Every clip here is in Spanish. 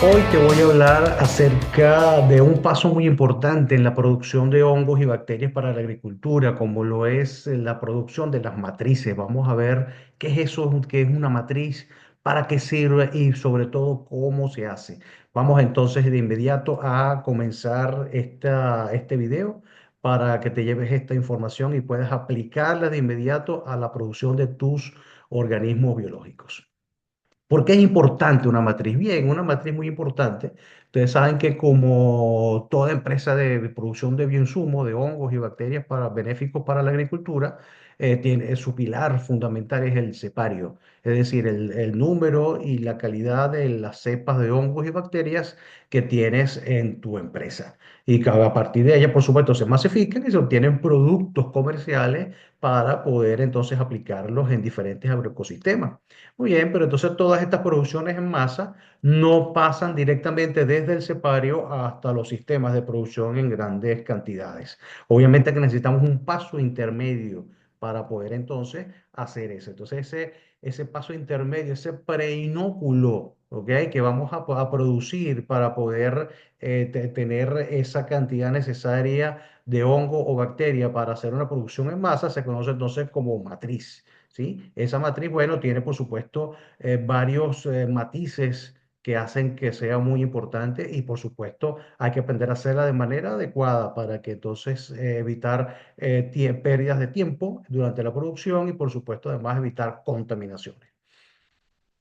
Hoy te voy a hablar acerca de un paso muy importante en la producción de hongos y bacterias para la agricultura, como lo es la producción de las matrices. Vamos a ver qué es eso, qué es una matriz, para qué sirve y sobre todo cómo se hace. Vamos entonces de inmediato a comenzar este video para que te lleves esta información y puedas aplicarla de inmediato a la producción de tus organismos biológicos. ¿Por qué es importante una matriz? Bien, una matriz muy importante. Ustedes saben que como toda empresa de producción de bioinsumos, de hongos y bacterias benéficos para la agricultura, su pilar fundamental es el cepario, es decir, el número y la calidad de las cepas de hongos y bacterias que tienes en tu empresa. Y a partir de ella, por supuesto, se masifican y se obtienen productos comerciales para poder entonces aplicarlos en diferentes agroecosistemas. Muy bien, pero entonces todas estas producciones en masa no pasan directamente desde el cepario hasta los sistemas de producción en grandes cantidades. Obviamente que necesitamos un paso intermedio para poder entonces hacer eso. Entonces ese paso intermedio, ese preinóculo, ¿ok? Que vamos a producir para poder tener esa cantidad necesaria de hongo o bacteria para hacer una producción en masa, se conoce entonces como matriz. ¿Sí? Esa matriz, bueno, tiene por supuesto varios matices que hacen que sea muy importante y por supuesto hay que aprender a hacerla de manera adecuada para que entonces evitar pérdidas de tiempo durante la producción y por supuesto además evitar contaminaciones.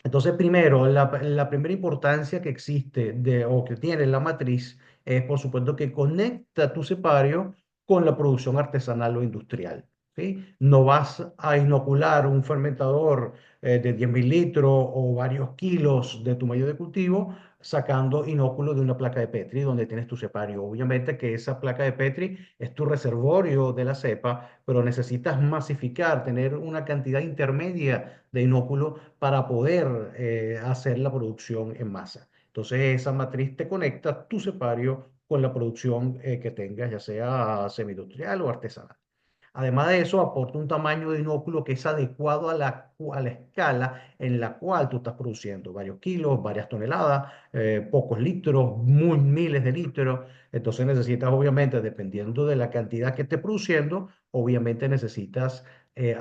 Entonces, primero, la primera importancia que existe o que tiene la matriz es, por supuesto, que conecta tu cepario con la producción artesanal o industrial. ¿Sí? No vas a inocular un fermentador de 10.000 litros o varios kilos de tu medio de cultivo sacando inóculo de una placa de Petri donde tienes tu cepario. Obviamente que esa placa de Petri es tu reservorio de la cepa, pero necesitas masificar, tener una cantidad intermedia de inóculo para poder hacer la producción en masa. Entonces, esa matriz te conecta tu cepario con la producción que tengas, ya sea semi-industrial o artesanal. Además de eso, aporta un tamaño de inóculo que es adecuado a la escala en la cual tú estás produciendo, varios kilos, varias toneladas, pocos litros, miles de litros. Entonces necesitas, obviamente, dependiendo de la cantidad que estés produciendo, obviamente necesitas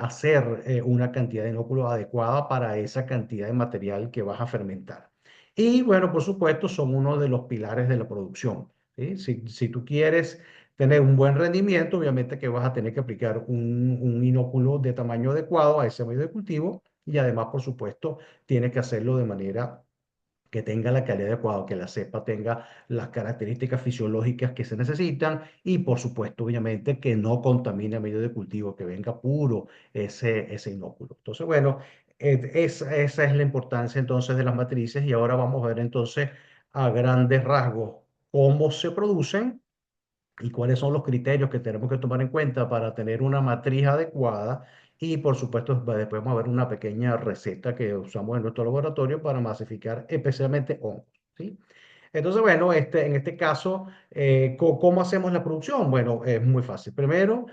hacer una cantidad de inóculos adecuada para esa cantidad de material que vas a fermentar. Y bueno, por supuesto, son uno de los pilares de la producción. ¿Sí? Si tú quieres tener un buen rendimiento, obviamente que vas a tener que aplicar un inóculo de tamaño adecuado a ese medio de cultivo y además, por supuesto, tienes que hacerlo de manera que tenga la calidad adecuada, que la cepa tenga las características fisiológicas que se necesitan y, por supuesto, obviamente, que no contamine el medio de cultivo, que venga puro ese inóculo. Entonces, bueno, esa es la importancia entonces de las matrices y ahora vamos a ver entonces a grandes rasgos cómo se producen y cuáles son los criterios que tenemos que tomar en cuenta para tener una matriz adecuada. Y por supuesto, después vamos a ver una pequeña receta que usamos en nuestro laboratorio para masificar especialmente hongos. ¿Sí? Entonces, bueno, en este caso, ¿cómo hacemos la producción? Bueno, es muy fácil. Primero,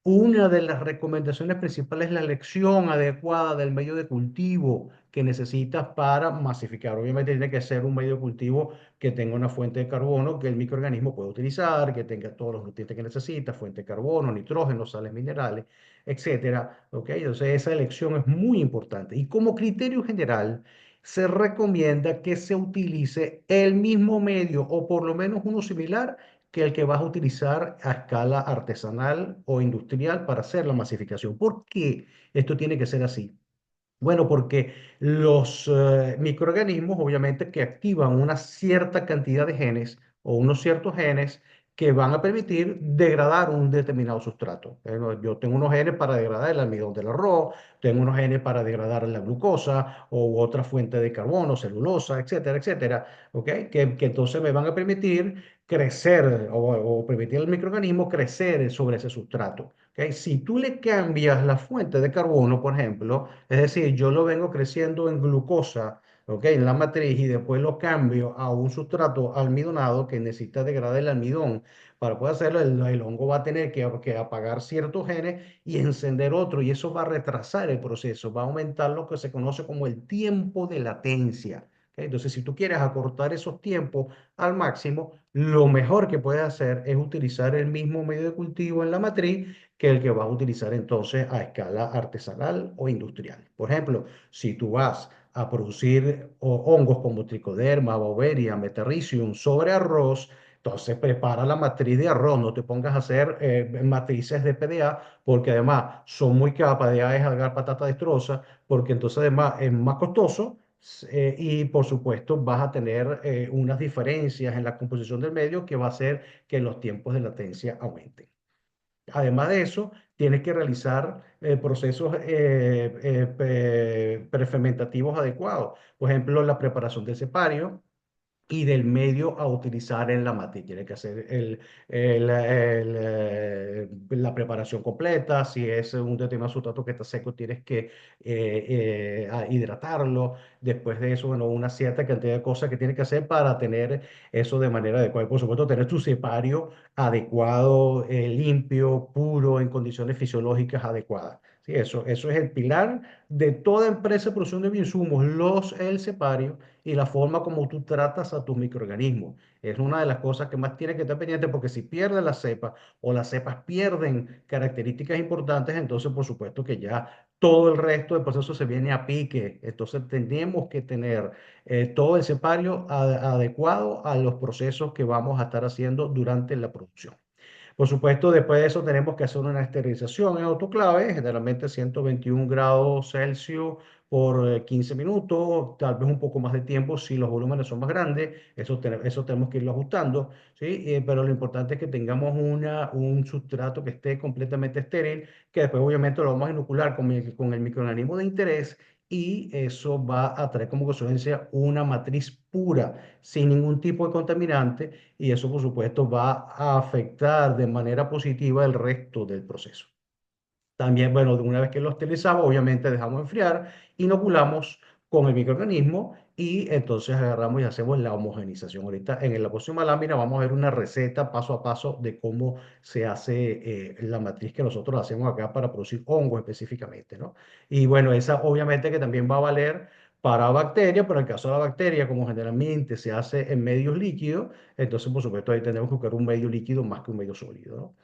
una de las recomendaciones principales es la elección adecuada del medio de cultivo que necesitas para masificar. Obviamente tiene que ser un medio de cultivo que tenga una fuente de carbono que el microorganismo pueda utilizar, que tenga todos los nutrientes que necesita, fuente de carbono, nitrógeno, sales minerales, etcétera. ¿Ok? Entonces, esa elección es muy importante. Y como criterio general, se recomienda que se utilice el mismo medio o por lo menos uno similar que el que vas a utilizar a escala artesanal o industrial para hacer la masificación. ¿Por qué esto tiene que ser así? Bueno, porque los microorganismos obviamente que activan una cierta cantidad de genes o unos ciertos genes que van a permitir degradar un determinado sustrato. Yo tengo unos genes para degradar el almidón del arroz, tengo unos genes para degradar la glucosa o otra fuente de carbono, celulosa, etcétera, etcétera, ¿ok? Que entonces me van a permitir crecer o permitir al microorganismo crecer sobre ese sustrato. ¿Ok? Si tú le cambias la fuente de carbono, por ejemplo, es decir, yo lo vengo creciendo en glucosa, ¿ok? En la matriz y después lo cambio a un sustrato almidonado que necesita degradar el almidón. Para poder hacerlo, el hongo va a tener que apagar ciertos genes y encender otro, y eso va a retrasar el proceso, va a aumentar lo que se conoce como el tiempo de latencia. ¿ok? Entonces, si tú quieres acortar esos tiempos al máximo, lo mejor que puedes hacer es utilizar el mismo medio de cultivo en la matriz que el que vas a utilizar entonces a escala artesanal o industrial. Por ejemplo, si tú vas a producir hongos como tricoderma, Beauveria, Metarrhizium sobre arroz, entonces prepara la matriz de arroz, no te pongas a hacer matrices de PDA, porque además son muy caras. PDA es agarrar patata destroza, porque entonces además es más costoso y por supuesto vas a tener unas diferencias en la composición del medio que va a hacer que los tiempos de latencia aumenten. Además de eso, tienes que realizar procesos prefermentativos adecuados. Por ejemplo, la preparación del cepario y del medio a utilizar en la matriz. Tienes que hacer la preparación completa. Si es un determinado sustrato que está seco, tienes que hidratarlo. Después de eso, bueno, una cierta cantidad de cosas que tienes que hacer para tener eso de manera adecuada. Y por supuesto, tener tu separio adecuado, limpio, puro, en condiciones fisiológicas adecuadas. Sí, eso es el pilar de toda empresa de producción de bioinsumos, el separio y la forma como tú tratas a tus microorganismos. Es una de las cosas que más tienes que estar pendiente porque si pierdes la cepa o las cepas pierden características importantes, entonces por supuesto que ya todo el resto del proceso se viene a pique. Entonces tenemos que tener todo el separio adecuado a los procesos que vamos a estar haciendo durante la producción. Por supuesto, después de eso tenemos que hacer una esterilización en autoclave, generalmente 121 grados Celsius por 15 minutos, tal vez un poco más de tiempo si los volúmenes son más grandes, eso tenemos que irlo ajustando, ¿sí? Pero lo importante es que tengamos un sustrato que esté completamente estéril, que después obviamente lo vamos a inocular con el microorganismo de interés y eso va a traer como consecuencia una matriz pura, sin ningún tipo de contaminante y eso, por supuesto, va a afectar de manera positiva el resto del proceso. También, bueno, una vez que lo esterilizamos, obviamente dejamos enfriar, inoculamos con el microorganismo y entonces agarramos y hacemos la homogenización. Ahorita en la próxima lámina vamos a ver una receta paso a paso de cómo se hace la matriz que nosotros hacemos acá para producir hongos específicamente, ¿no? Y bueno, esa obviamente que también va a valer para bacterias, pero en el caso de la bacteria, como generalmente se hace en medios líquidos, entonces por supuesto ahí tenemos que buscar un medio líquido más que un medio sólido, ¿no?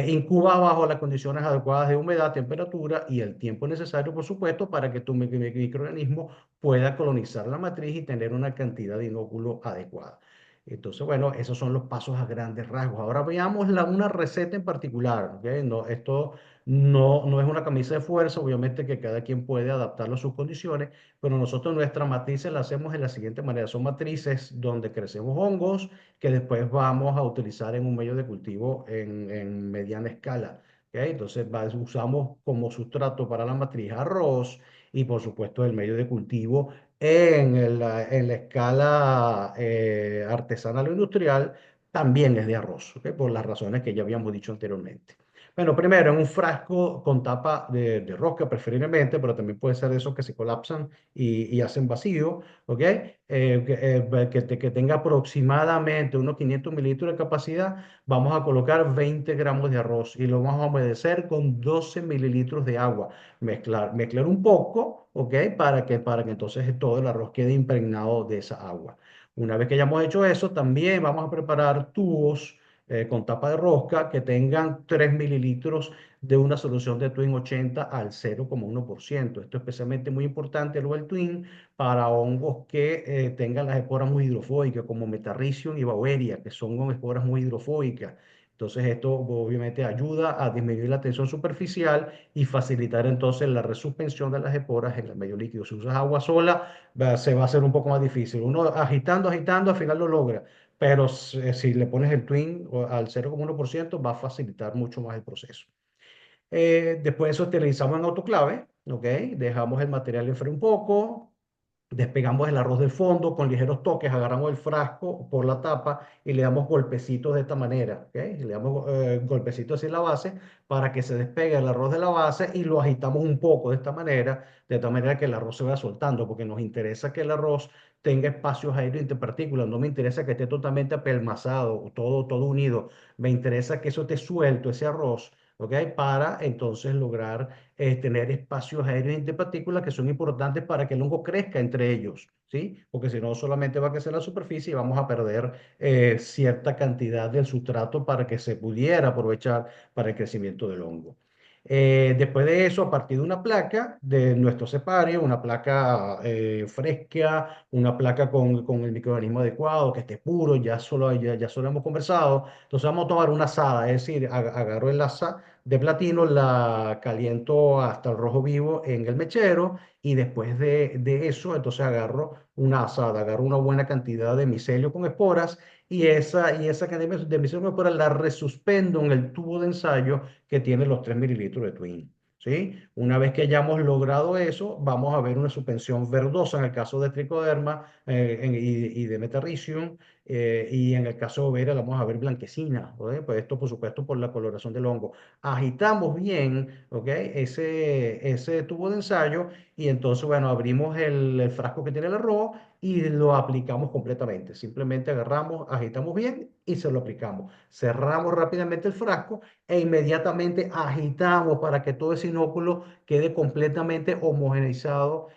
Incuba bajo las condiciones adecuadas de humedad, temperatura y el tiempo necesario, por supuesto, para que tu microorganismo pueda colonizar la matriz y tener una cantidad de inóculo adecuada. Entonces, bueno, esos son los pasos a grandes rasgos. Ahora veamos una receta en particular, ¿ok? No, esto no es una camisa de fuerza, obviamente que cada quien puede adaptarlo a sus condiciones, pero nosotros nuestras matrices las hacemos de la siguiente manera. Son matrices donde crecemos hongos, que después vamos a utilizar en un medio de cultivo en mediana escala. ¿Ok? Entonces usamos como sustrato para la matriz arroz y por supuesto el medio de cultivo en la escala artesanal o industrial también es de arroz, ¿ok? Por las razones que ya habíamos dicho anteriormente. Bueno, primero en un frasco con tapa de rosca preferiblemente, pero también puede ser de esos que se colapsan y hacen vacío, ¿ok? Que tenga aproximadamente unos 500 mililitros de capacidad, vamos a colocar 20 gramos de arroz y lo vamos a humedecer con 12 mililitros de agua. Mezclar un poco, ¿ok? Para que entonces todo el arroz quede impregnado de esa agua. Una vez que hayamos hecho eso, también vamos a preparar tubos con tapa de rosca que tengan 3 mililitros de una solución de Twin 80 al 0,1%. Esto es especialmente muy importante, lo del Twin, para hongos que tengan las esporas muy hidrofóbicas, como Metarrhizium y Beauveria, que son esporas muy hidrofóbicas. Entonces, esto obviamente ayuda a disminuir la tensión superficial y facilitar entonces la resuspensión de las esporas en el medio líquido. Si usas agua sola, se va a hacer un poco más difícil. Uno agitando, agitando, al final lo logra. Pero si le pones el Twin al 0,1%, va a facilitar mucho más el proceso. Después de eso esterilizamos en autoclave, ¿ok? Dejamos el material enfriar un poco, despegamos el arroz del fondo con ligeros toques, agarramos el frasco por la tapa y le damos golpecitos de esta manera, ¿ok? Le damos golpecitos así en la base para que se despegue el arroz de la base y lo agitamos un poco de tal manera que el arroz se vaya soltando, porque nos interesa que el arroz tenga espacios aéreos entre partículas, no me interesa que esté totalmente apelmazado, todo unido, me interesa que eso esté suelto, ese arroz, ¿ok? Para entonces lograr tener espacios aéreos interpartículas que son importantes para que el hongo crezca entre ellos, ¿sí? Porque si no, solamente va a crecer la superficie y vamos a perder cierta cantidad del sustrato para que se pudiera aprovechar para el crecimiento del hongo. Después de eso, a partir de una placa de nuestro cepario, una placa fresca, una placa con el microorganismo adecuado, que esté puro, ya solo hemos conversado. Entonces vamos a tomar una asada, es decir, agarro el asa de platino, la caliento hasta el rojo vivo en el mechero y después de eso, entonces agarro una asada, agarro una buena cantidad de micelio con esporas y esa cantidad de micelio con esporas la resuspendo en el tubo de ensayo que tiene los 3 mililitros de Twin. ¿Sí? Una vez que hayamos logrado eso, vamos a ver una suspensión verdosa en el caso de tricoderma y de metarricium, y en el caso de Vera la vamos a ver blanquecina, ¿ok? Pues esto, por supuesto, por la coloración del hongo. Agitamos bien, ¿ok? Ese tubo de ensayo y entonces, bueno, abrimos el frasco que tiene el arroz y lo aplicamos completamente. Simplemente agarramos, agitamos bien y se lo aplicamos. Cerramos rápidamente el frasco e inmediatamente agitamos para que todo ese inóculo quede completamente homogeneizado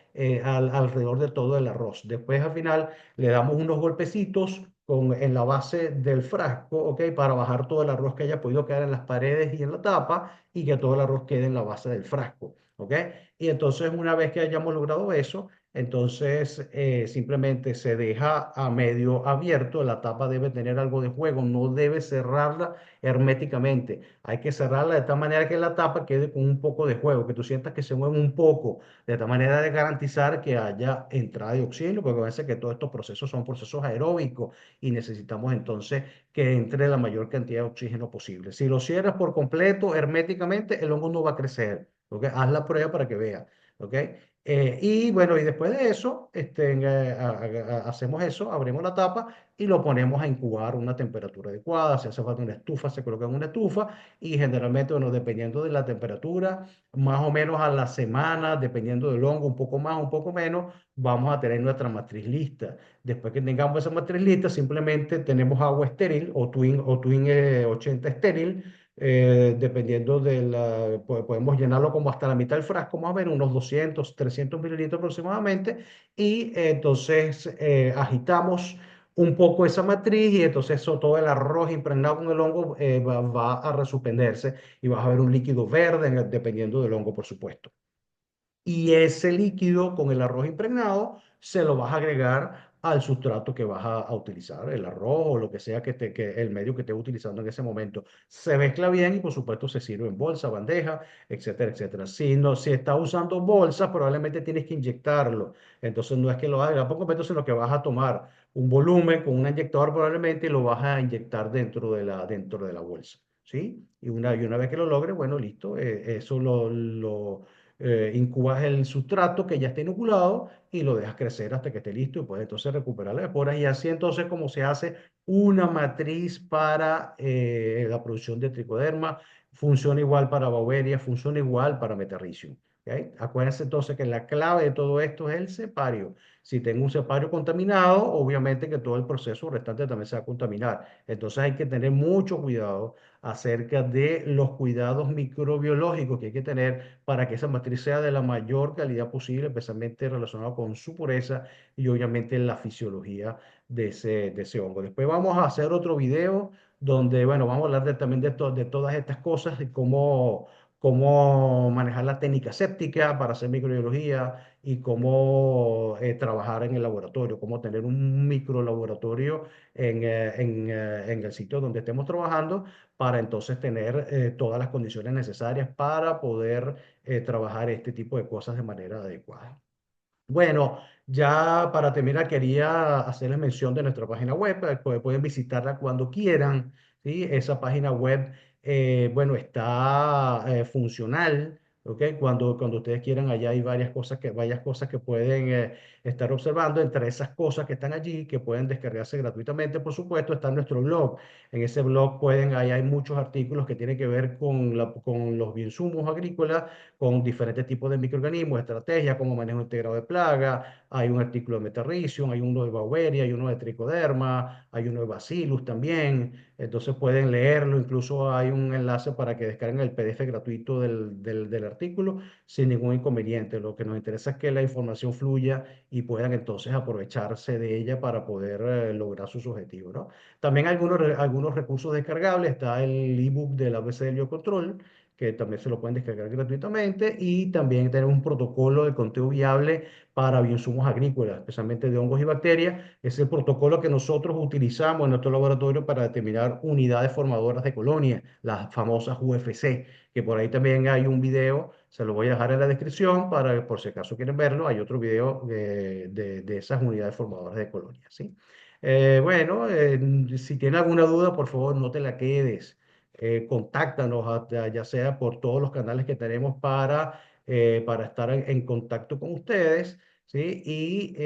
alrededor de todo el arroz. Después, al final, le damos unos golpecitos en la base del frasco, ¿ok? Para bajar todo el arroz que haya podido quedar en las paredes y en la tapa y que todo el arroz quede en la base del frasco, ¿ok? Y entonces, una vez que hayamos logrado eso, entonces simplemente se deja a medio abierto, la tapa debe tener algo de juego, no debe cerrarla herméticamente. Hay que cerrarla de tal manera que la tapa quede con un poco de juego, que tú sientas que se mueve un poco, de tal manera de garantizar que haya entrada de oxígeno, porque a veces que todos estos procesos son procesos aeróbicos y necesitamos entonces que entre la mayor cantidad de oxígeno posible. Si lo cierras por completo, herméticamente, el hongo no va a crecer. ¿Ok? Haz la prueba para que veas. ¿Ok? Y bueno, y después de eso, hacemos eso, abrimos la tapa y lo ponemos a incubar a una temperatura adecuada. Si hace falta una estufa, se coloca en una estufa y generalmente, bueno, dependiendo de la temperatura, más o menos a la semana, dependiendo del hongo, un poco más, un poco menos, vamos a tener nuestra matriz lista. Después que tengamos esa matriz lista, simplemente tenemos agua estéril o Twin 80 estéril. Dependiendo de podemos llenarlo como hasta la mitad del frasco, más o menos unos 200, 300 mililitros aproximadamente, y entonces agitamos un poco esa matriz y entonces todo el arroz impregnado con el hongo va a resuspenderse y vas a ver un líquido verde dependiendo del hongo, por supuesto. Y ese líquido con el arroz impregnado se lo vas a agregar al sustrato que vas a utilizar, el arroz o lo que sea que el medio que estés utilizando en ese momento. Se mezcla bien y por supuesto se sirve en bolsa, bandeja, etcétera, etcétera. Si no, si estás usando bolsa, probablemente tienes que inyectarlo. Entonces no es que lo hagas por completo, sino que vas a tomar un volumen con un inyector probablemente y lo vas a inyectar dentro de la bolsa. ¿Sí? Y una vez que lo logres, bueno, listo, eso incubas el sustrato que ya está inoculado y lo dejas crecer hasta que esté listo y puedes entonces recuperar las esporas y así entonces como se hace una matriz para la producción de tricoderma, funciona igual para Beauveria, funciona igual para Metarricium. ¿Ok? Acuérdense entonces que la clave de todo esto es el separio. Si tengo un separio contaminado, obviamente que todo el proceso restante también se va a contaminar. Entonces hay que tener mucho cuidado acerca de los cuidados microbiológicos que hay que tener para que esa matriz sea de la mayor calidad posible, especialmente relacionado con su pureza y obviamente la fisiología de ese hongo. Después vamos a hacer otro video donde, bueno, vamos a hablar también de todas estas cosas, de cómo manejar la técnica séptica para hacer microbiología y cómo trabajar en el laboratorio, cómo tener un microlaboratorio en el sitio donde estemos trabajando para entonces tener todas las condiciones necesarias para poder trabajar este tipo de cosas de manera adecuada. Bueno, ya para terminar, quería hacerles mención de nuestra página web, pueden visitarla cuando quieran, ¿sí? Esa página web, bueno, está funcional, ¿ok? Cuando ustedes quieran, allá hay varias cosas que pueden estar observando. Entre esas cosas que están allí, que pueden descargarse gratuitamente, por supuesto, está nuestro blog. En ese blog ahí hay muchos artículos que tienen que ver con los bioinsumos agrícolas, con diferentes tipos de microorganismos, estrategias como manejo integrado de plaga. Hay un artículo de Metarricium, hay uno de Beauveria, hay uno de Tricoderma, hay uno de Bacillus también. Entonces pueden leerlo, incluso hay un enlace para que descarguen el PDF gratuito del artículo sin ningún inconveniente. Lo que nos interesa es que la información fluya y puedan entonces aprovecharse de ella para poder lograr sus objetivos, ¿no? También hay algunos recursos descargables, está el ebook del ABC del biocontrol, que también se lo pueden descargar gratuitamente, y también tenemos un protocolo de conteo viable para bioinsumos agrícolas, especialmente de hongos y bacterias. Es el protocolo que nosotros utilizamos en nuestro laboratorio para determinar unidades formadoras de colonia, las famosas UFC, que por ahí también hay un video, se lo voy a dejar en la descripción para, por si acaso quieren verlo, hay otro video de esas unidades formadoras de colonia, ¿sí? Bueno, si tiene alguna duda, por favor, no te la quedes. Contáctanos, ya sea por todos los canales que tenemos para estar en contacto con ustedes, ¿sí?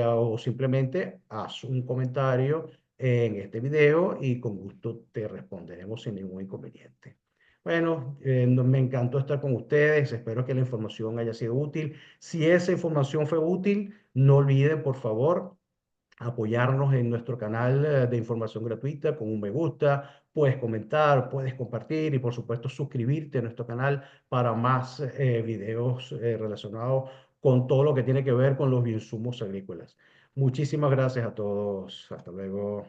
O simplemente haz un comentario en este video y con gusto te responderemos sin ningún inconveniente. Bueno, me encantó estar con ustedes. Espero que la información haya sido útil. Si esa información fue útil, no olviden, por favor, apoyarnos en nuestro canal de información gratuita con un me gusta, puedes comentar, puedes compartir y por supuesto suscribirte a nuestro canal para más videos relacionados con todo lo que tiene que ver con los bioinsumos agrícolas. Muchísimas gracias a todos. Hasta luego.